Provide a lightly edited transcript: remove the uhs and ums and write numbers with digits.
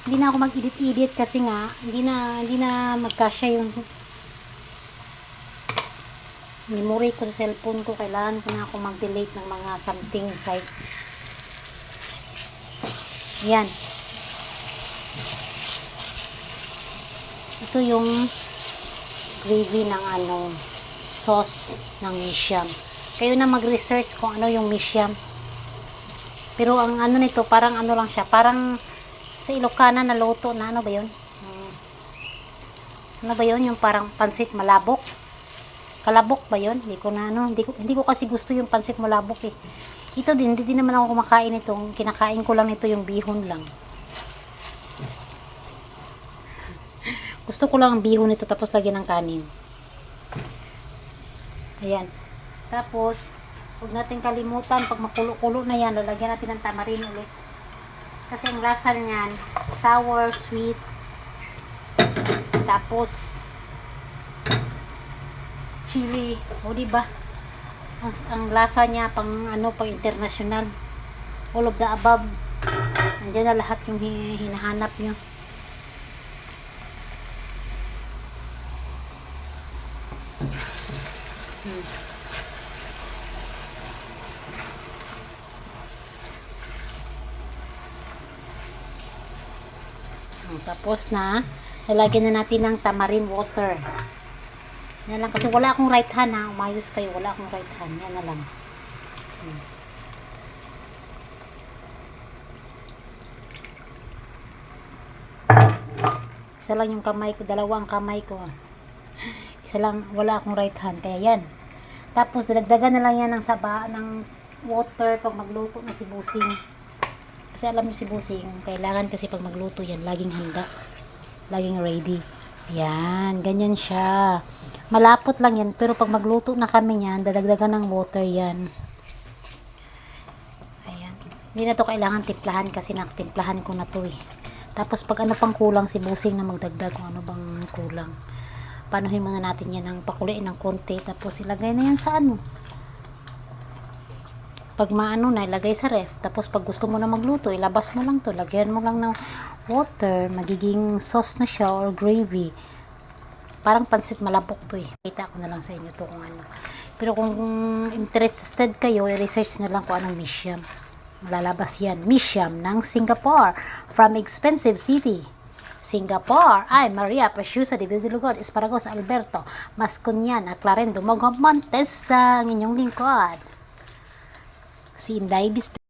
Hindi na ako mag-edit kasi nga hindi na magkasya yung memory ko sa cellphone ko. Kailangan ko na ako mag-delete ng mga something site. Yan. Ito yung gravy ng sauce ng Mixiam. Kayo na mag-research kung ano yung Mixiam. Pero ang nito, parang lang siya, parang sa Ilocana na luto na, ano ba yun? Ano ba yun? Yung parang pansit malabok. Kalabok ba yun? Hindi ko kasi gusto yung pansit malabok eh. Ito din, hindi naman ako kumakain ito. Kinakain ko lang ito yung bihon lang. Gusto ko lang ang bihon nito tapos lagyan ng kanin. Ayan. Tapos, huwag natin kalimutan, pag makulo-kulo na yan, lalagyan natin ng tamarin ulit. Kasi ang lasa niyan, sour, sweet, tapos chili, o diba? Ang lasa niya pang pang international. All of the above. Nandiyan na lahat yung hinahanap nyo. Tapos na, lalagyan na natin ng tamarind water. Yan lang, kasi wala akong right hand ha. Umayos kayo, wala akong right hand. Yan na lang. Isa lang yung kamay ko, dalawang kamay ko. Isa lang, wala akong right hand. Kaya yan. Tapos, dagdagan na lang yan ng water pag magluto na si Busing. Kasi alam niyo si Busing, kailangan kasi pag magluto yan, laging handa. Laging ready. Yan, ganyan siya. Malapot lang yan, pero pag magluto na kami yan, dadagdagan ng water yan. Ayan. Hindi na to kailangan timplahan kasi natimplahan ko na to eh. Tapos pag ano pang kulang si Busing na magdagdag kung ano bang kulang. Panuhin muna natin yan ng pakuliin ng konti, tapos ilagay na yan sa pag na ilagay sa ref. Tapos pag gusto mo na magluto, ilabas mo lang to, lagyan mo lang ng water, magiging sauce na siya or gravy. Parang pansit malabok to eh. Kita ko na lang sa inyo to kung ano. Pero kung interested kayo, i-research na lang kung anong Mixiam. Malalabas yan. Mixiam ng Singapore, from expensive city Singapore. Ay, Maria Preciosa de Villalugod, Esparagos, Alberto Masconian, Clarendo, Montes, ang inyong lingkod si Inday Biste.